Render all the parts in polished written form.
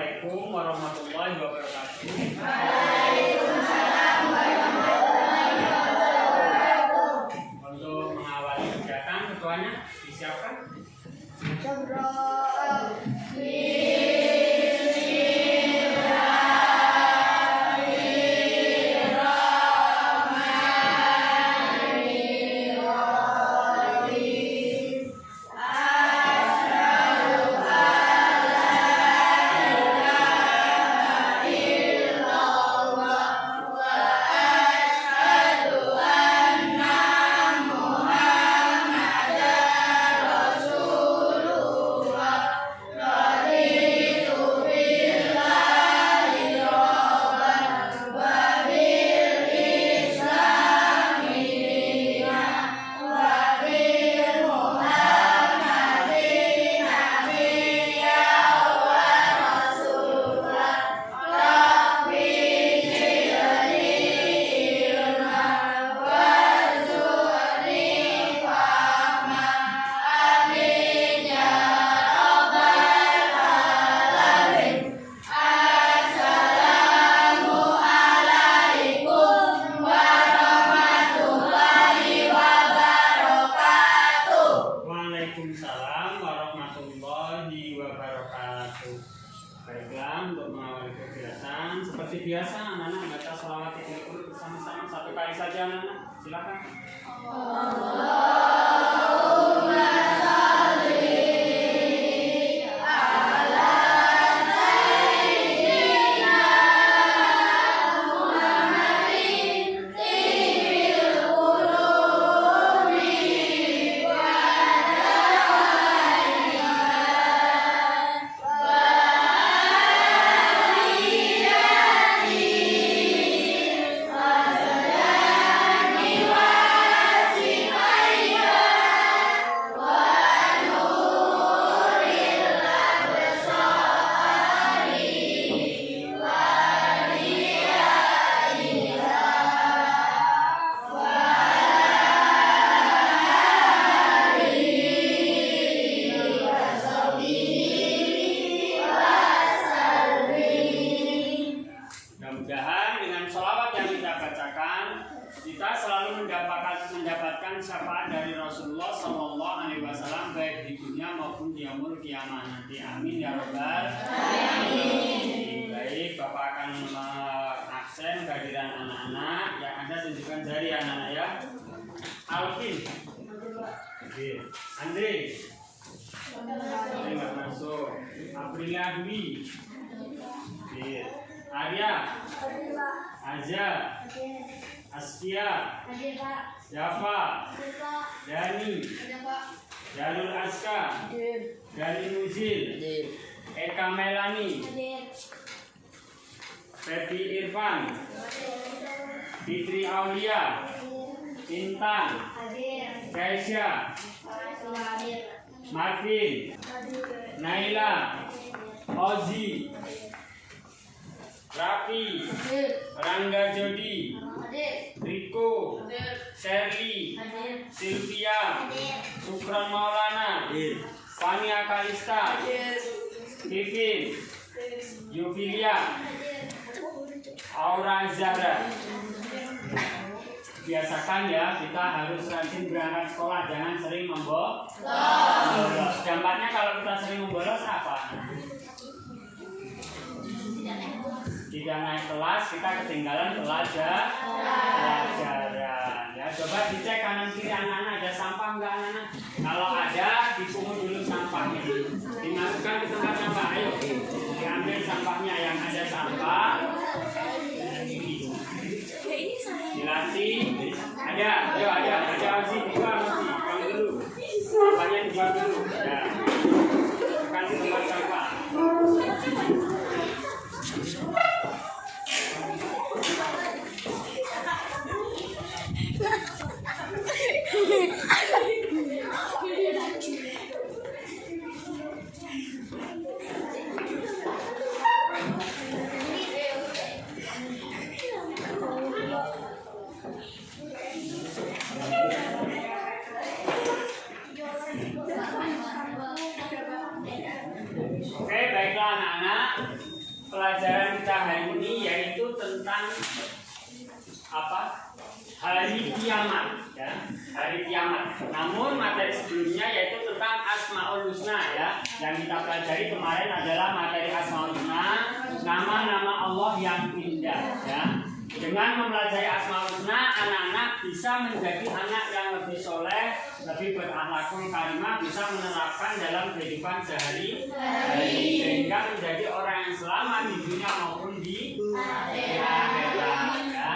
Assalamualaikum warahmatullahi wabarakatuh. Waalaikumsalam warahmatullahi wabarakatuh. Untuk mengawali kegiatan, ketuanya disiapkan. Waalaikumsalam warahmatullahi wabarakatuh. Baiklah, untuk mengawali kegiatan seperti biasa anak-anak baca sholawat Idul bersama-sama satu kali saja anak-anak. Silakan. Mudah-mudahan dengan sholawat yang kita bacakan, kita selalu mendapatkan syafaat dari Rasulullah Sallallahu Alaihi Wasallam baik di dunia maupun di yaumul kiamah nanti. Amin ya robbal alamin. Baik, Bapak akan mengaksen kehadiran anak-anak yang ada, tunjukkan jari anak-anak ya. Alvin, Andre, nggak masuk. Aprilia Dwi, Arya, Aza, Askia, Jafa, Dani, Jalul Aska, Dani Muzil, Eka Melani, Febi Irfan, Fitri Aulia, Intan, Kaisya, Marvin, Naila, Ozi, Rafi, Rangga Jodi, Riko, Sherly, Sylvia, Sukron Maulana, Fania Kalista, Kevin, Yufilia, Aura Zahra. Biasakan ya, kita harus rajin berangkat sekolah, jangan sering membolos. Dampaknya kalau kita sering membolos apa? Tidak naik kelas, kita ketinggalan pelajaran. Ya, coba dicek kanan kiri anak-anak, ada sampah enggak anak-anak? Kalau ada, dipungut dulu sampahnya, dimasukkan ke tempat sampah. Ayo, diambil sampahnya yang ada sampah. Dilatih, ada, ayo ada Ozi, dibuang dulu, sampahnya dibuang dulu. Ya, kasih tempat sampah. hari ini yaitu tentang apa? Hari kiamat, ya, hari kiamat. Namun materi sebelumnya yaitu tentang Asmaul Husna, ya. Yang kita pelajari kemarin adalah materi Asmaul Husna, nama-nama Allah yang indah, ya. Dengan mempelajari Asmaul Husna, anak-anak bisa menjadi anak yang lebih soleh, lebih berakhlakul karimah, bisa menerapkan dalam kehidupan sehari-hari, sehingga menjadi orang yang selamat di dunia maupun di akhirat, ya.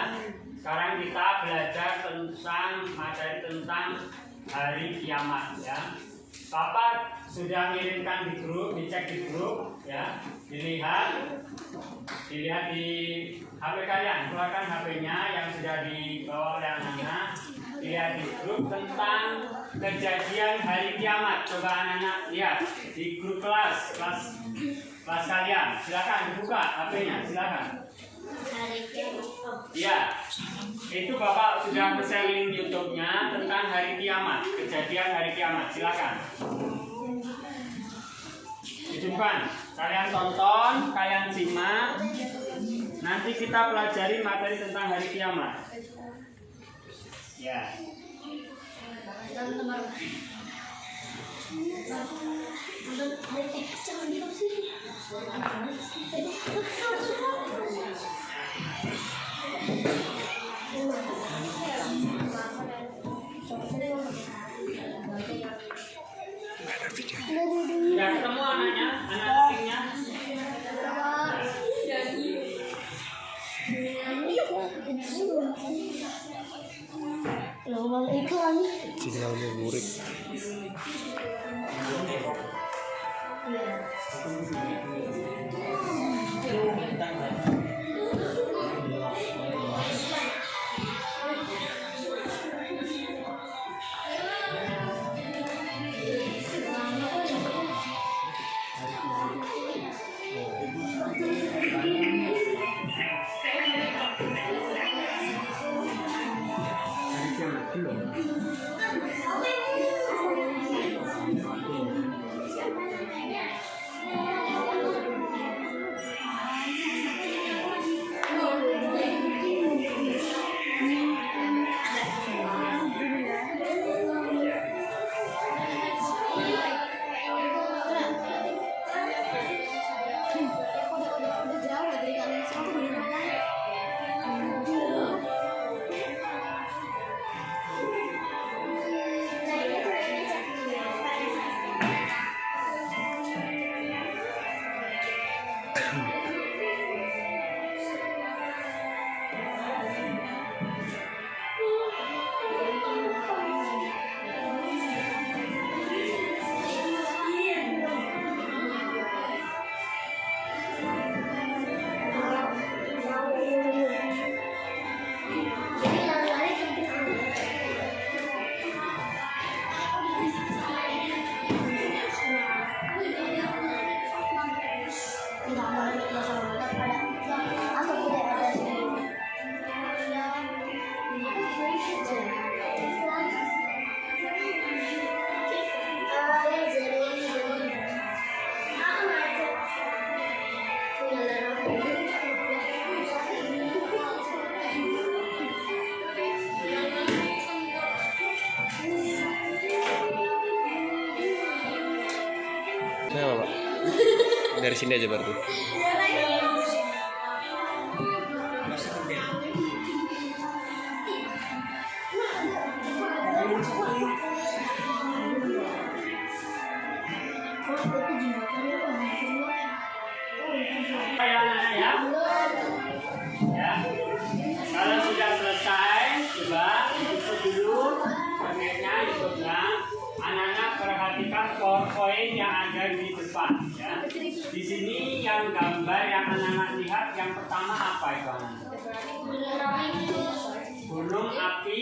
Sekarang kita belajar tentang materi tentang hari kiamat, ya. Papa sudah mengirimkan di grup, dicek di grup, ya. Dilihat di HP kalian, keluarkan HP-nya yang sudah dibawa oleh anak-anak. Lihat di grup tentang kejadian hari kiamat. Coba anak-anak lihat di grup kelas kalian. Silakan dibuka HP-nya, silakan. Ya, itu Bapak sudah share link YouTube-nya tentang hari kiamat, kejadian hari kiamat. Silakan. Hidupkan. Kalian tonton, kalian simak. Nanti kita pelajari materi tentang hari kiamat. Ya. Sudah ketemu anaknya, anak kecilnya? Sinyalnya burik. Kenapa, Pak? Dari sini aja berarti. Ya. Kalau sudah selesai, coba tutup dulu kameranya, YouTube-nya. Anak-anak perhatikan poin yang ada di depan, ya. Di sini yang gambar yang anak-anak lihat yang pertama apa itu, anak-anak? Gunung api.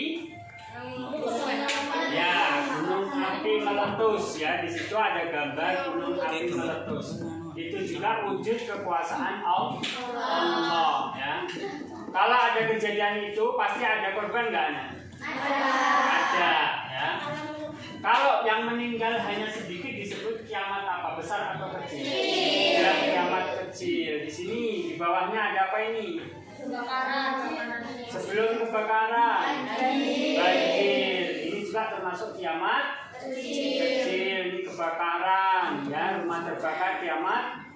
Ya, gunung api meletus, ya. Di situ ada gambar gunung api meletus. Itu juga wujud kekuasaan Allah, ya. Kalau ada kejadian itu pasti ada korban nggak, anak? Ada, ya. Kalau yang meninggal hanya sedikit disebut kiamat apa? Besar atau kecil? Ya, kiamat kecil. Di sini di bawahnya ada apa ini? Kebakaran. Sebelum kebakaran, banjir. Ini juga termasuk kiamat kecil. Ini kebakaran, ya, rumah terbakar kiamat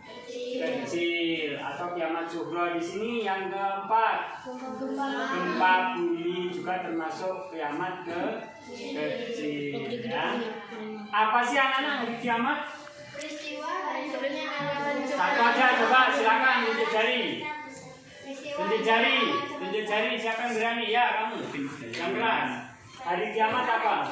kecil atau kiamat sughra. Di sini yang keempat, gempa bumi juga termasuk kiamat kecil. Ya. Apa sih anak-anak hari kiamat? Peristiwa hancurnya alam. Satu aja, coba silakan tunjuk jari. Tunjuk jari. Siapa yang berani? Ya, kamu. Yang keras. Hari kiamat apa?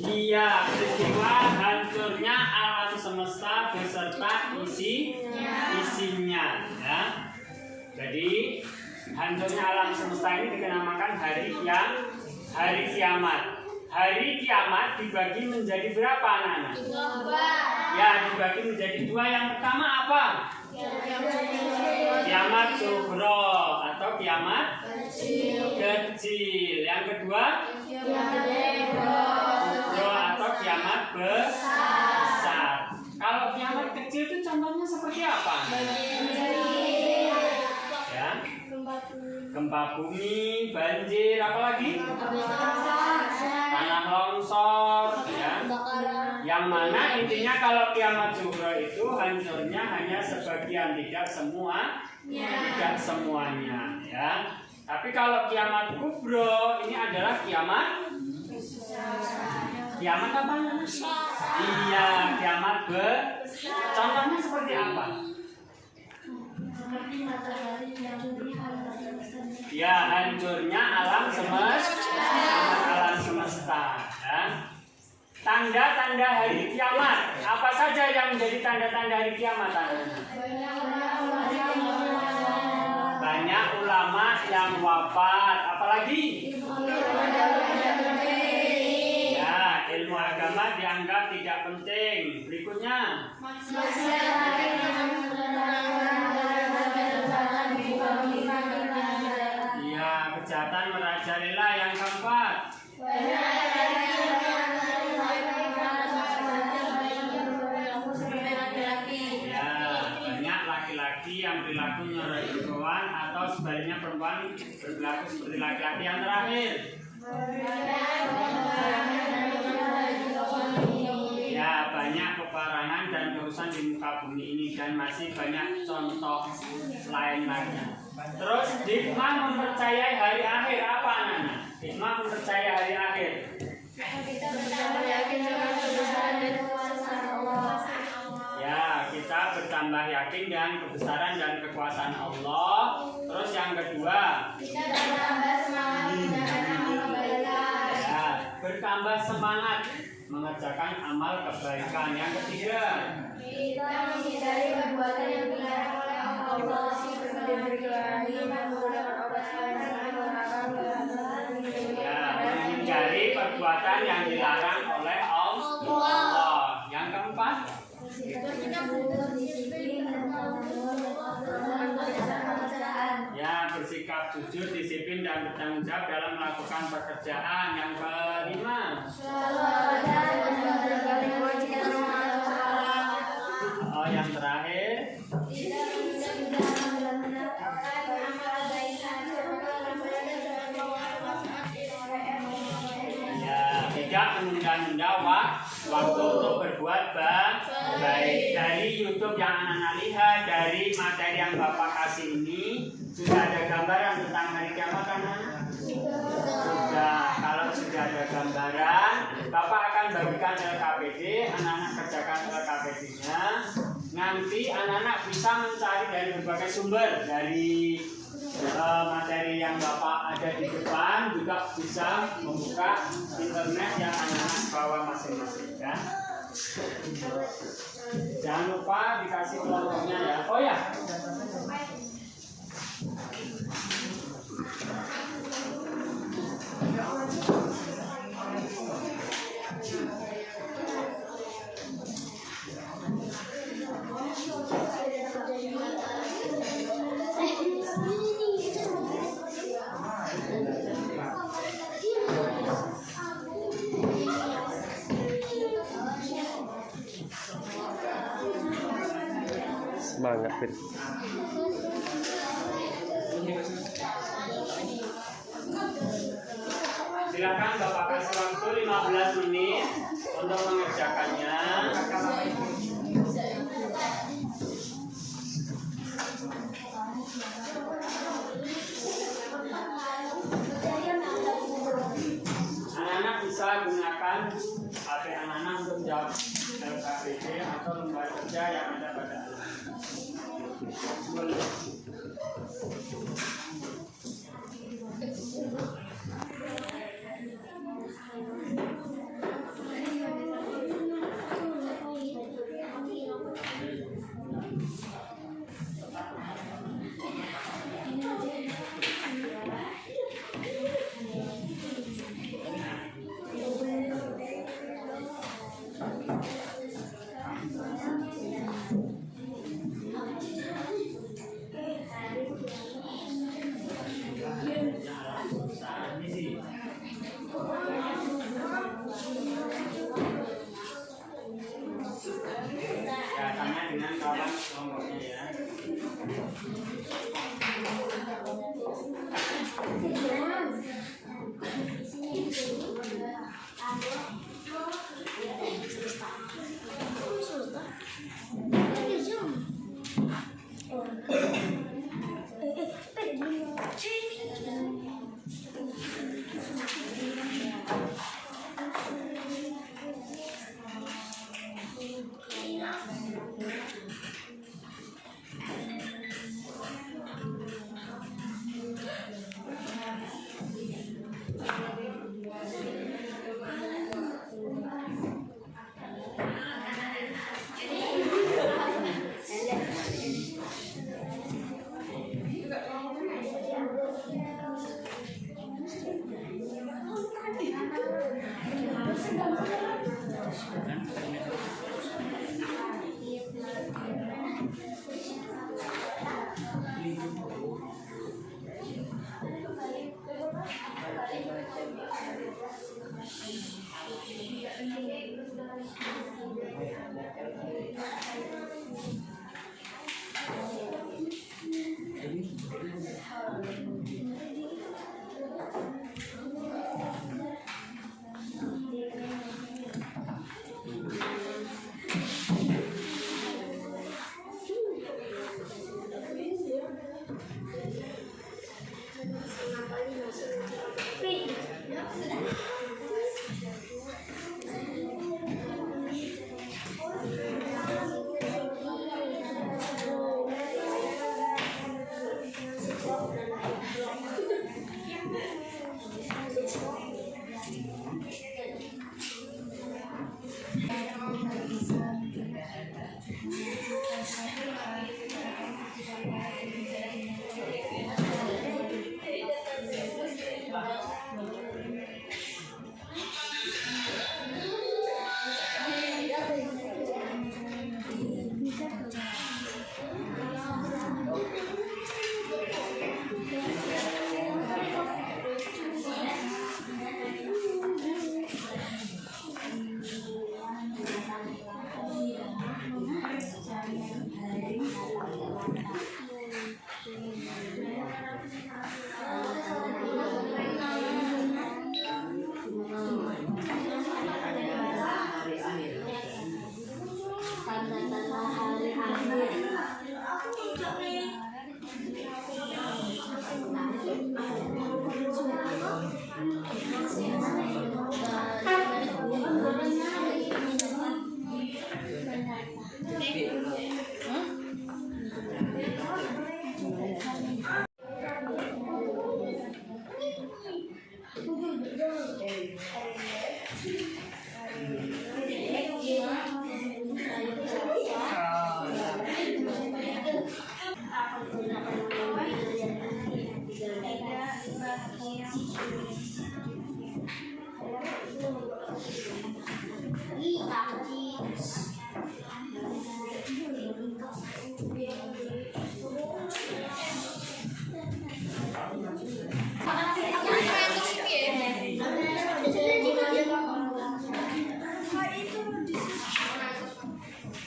Iya, peristiwa hancurnya alam semesta beserta isinya. Ya. Jadi hancurnya alam semesta ini dikenamakan hari kiamat. Hari kiamat dibagi menjadi berapa anak-anak? Ya, dibagi menjadi dua. Yang pertama apa? Kiamat sughra atau kiamat kecil. Yang kedua sughra atau kiamat besar. Kalau kiamat kecil itu contohnya seperti apa? Ya, gempa bumi, banjir, apalagi? Tanah longsor, ya. Yang mana intinya kalau kiamat sughra itu hancurnya hanya sebagian, tidak semuanya, ya. Tapi kalau kiamat kubra ini adalah kiamat apa? Iya, kiamat contohnya seperti apa? Ya, hancurnya alam semesta, ya. Tanda-tanda hari kiamat. Apa saja yang menjadi tanda-tanda hari kiamat? Banyak ulama yang wafat. Apalagi? Ya, ilmu agama dianggap tidak penting. Berikutnya. Ya, kejahatan merajalela. Yang keempat. Yang perilakunya perempuan atau sebaliknya perempuan berperilaku seperti laki-laki. Yang terakhir, ya, banyak peperangan dan kerusuhan di muka bumi ini dan masih banyak contoh lain lainnya. Terus hikmah mempercayai hari akhir apa anak-anak? Hikmah mempercayai hari akhir. Kita bertambah yakin dengan kebesaran dan kekuasaan Allah. Ya, kita bertambah yakin dengan kebesaran dan kekuasaan Allah. Terus yang kedua, kita bertambah semangat mengerjakan amal kebaikan. Ya, bertambah semangat mengerjakan amal kebaikan. Yang ketiga, kita menghindari perbuatan yang dilarang oleh Allah seperti berkelahi, menggunakan obat siaran, ya, menghindari perbuatan yang dilarang oleh Allah. Yang keempat, ya, bersikap jujur, disiplin dan bertanggung jawab dalam melakukan pekerjaan. Yang kelima, yang terakhir, ya, tidak menunda-nunda waktu untuk berbuat baik. Dari YouTube yang anak-anak lihat, dari materi yang Bapak kasih ini, sudah ada gambaran tentang hari kiamat anak-anak? Sudah. Kalau sudah ada gambaran, Bapak akan bagikan LKPD, anak-anak kerjakan LKPD-nya. Nanti anak-anak bisa mencari dari berbagai sumber, dari materi yang Bapak ada di depan, juga bisa membuka internet yang anak-anak bawa masing-masing, ya. Jangan lupa dikasih kelompoknya, ya. Oh ya, Semangat, Fit. Silakan Bapak kasih waktu 15 menit untuk mengerjakannya. Anak-anak bisa gunakan HP anak-anak untuk jawab LKPD atau lembar kerja yang ada pada anak. Ya, tanya dengan kawan kelompoknya ya.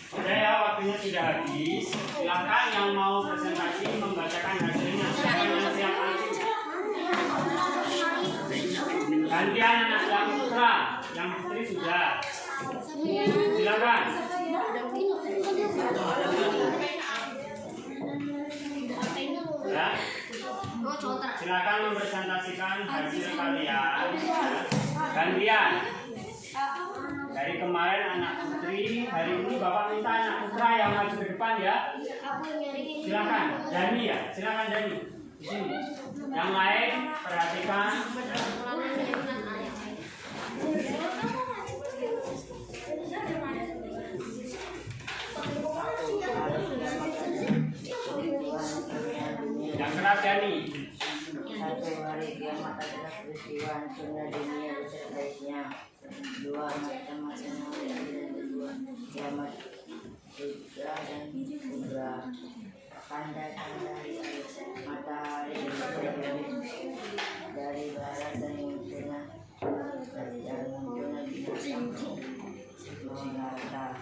Sudah ya, waktunya sudah habis, silakan yang mau presentasi membacakan hasilnya. Siapa yang siap nanti? Gantian anak yang putra, yang putri sudah. Silakan. Ya. Silakan mempresentasikan hasil kalian. Gantian. Dari kemarin anak putri, hari ini Bapak minta anak putra yang maju ke depan ya. Silakan, Dani ya. Silakan Dani. Di sini. Yang lain perhatikan. Yang keras Dani. Satu hari kiamat adalah peristiwa hancurnya dunia beserta isinya. Dua macam-macam hari dan kedua kiamat Sudra dan Kubra. Tanda-tanda matahari dari barat dan munculnya binatang mengarah.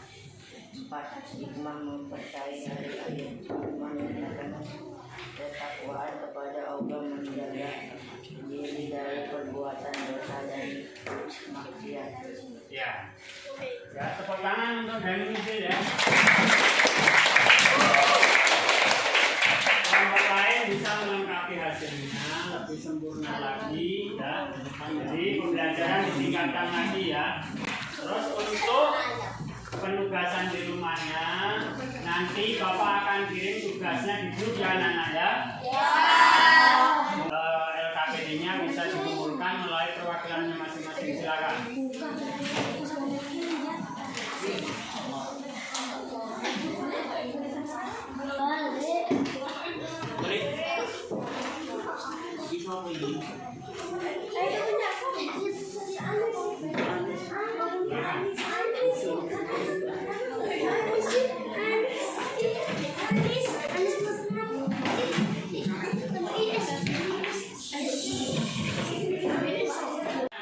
Empat hikmah mempercayai hari akhir, menyatakan ketakwaan kepada Allah, menjaga diri dari perbuatan dosa dan maksiat. Ya. Ya, tepuk tangan untuk Dani Misil ya. Kelompok lain bisa melengkapi hasilnya lebih sempurna lagi ya. Jadi pembelajaran ditingkatkan lagi ya. Terus untuk penugasan di rumahnya nanti Bapak akan kirim tugasnya di grup ya anak-anak ya. LKPD-nya bisa dikumpulkan melalui perwakilannya masing-masing. Silakan.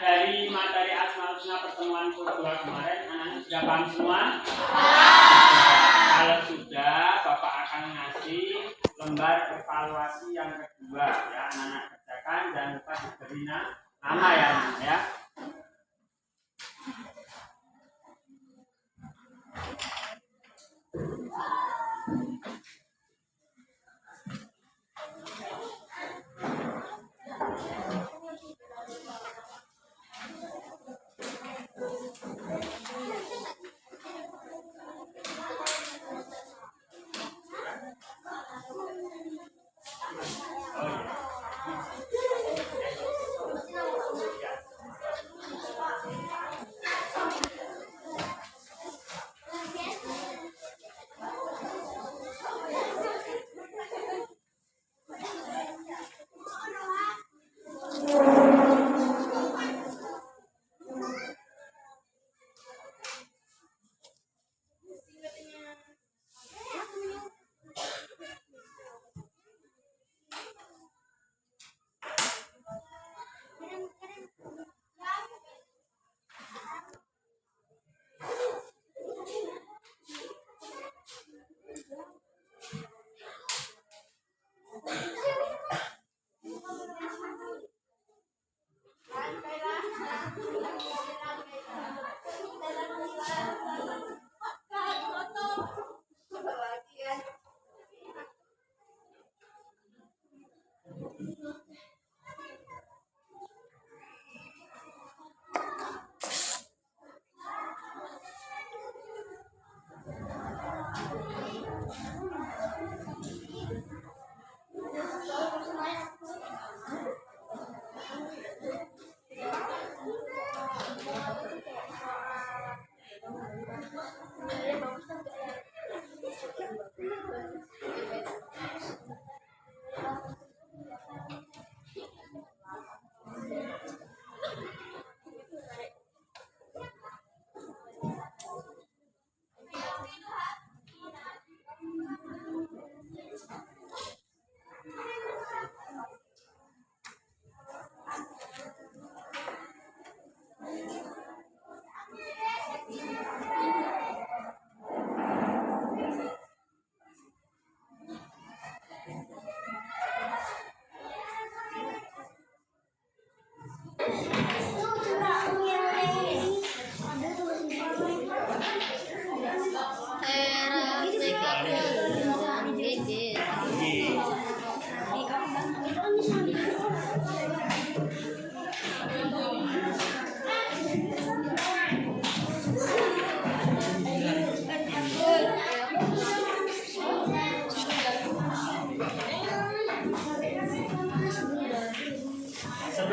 Dari materi Asmaul Husna pertemuan kedua kemarin, anak-anak sudah paham semua? Kalau sudah, Bapak akan ngasih lembar evaluasi yang kedua ya, anak-anak kerjakan, jangan lupa diberi nama ya, anak ya.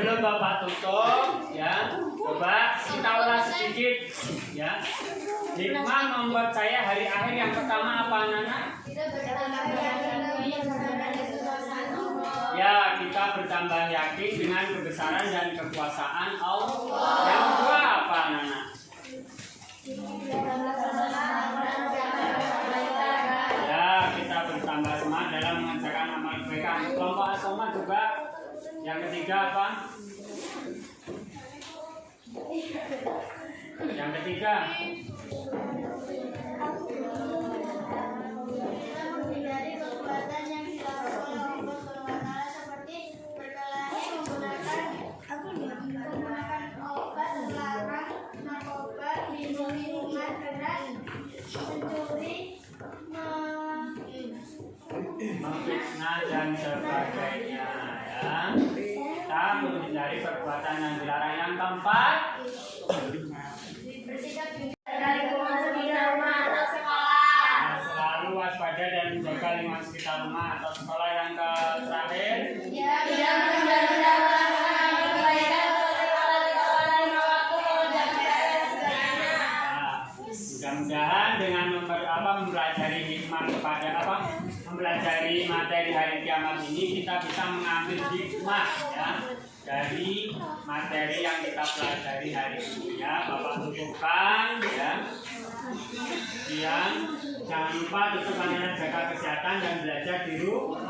Sebelum Bapak tutup, ya, coba kita ulas sedikit, ya. Hikmah membuat saya hari akhir yang pertama apa, anak-anak? Ya, kita bertambah yakin dengan kebesaran dan kekuasaan Allah. Yang kedua apa, anak-anak? Ya, kita bertambah semangat dalam mengerjakan amal kebaikan. Kelompok Asoma juga. Yang ketiga apa? Yang ketiga. Menghindari perbuatan yang dilakukan oleh Allah SWT seperti berkelahi, menggunakan obat terlarang, narkoba, minuman keras, mencuri, Memfitnah dan sebagainya, ya. Kita menghindari perbuatan yang dilarang. Yang keempat, bersikap dari masuk di rumah atau sekolah. selalu waspada dan menjaga lingkungan sekitar rumah atau sekolah. Yang terakhir, Tidak menunda-nunda melakukan kebaikan seperti sholat di sekolah lima waktu, mengerjakan PR segalanya. mudah-mudahan dengan mempelajari hikmah kepada mempelajari materi hari kiamat ini kita bisa mengambil hikmah, ya, dari materi yang kita pelajari hari ini, ya. Bapak tutupkan, ya. Kemudian jangan lupa tetap anak jaga kesehatan dan belajar di rumah.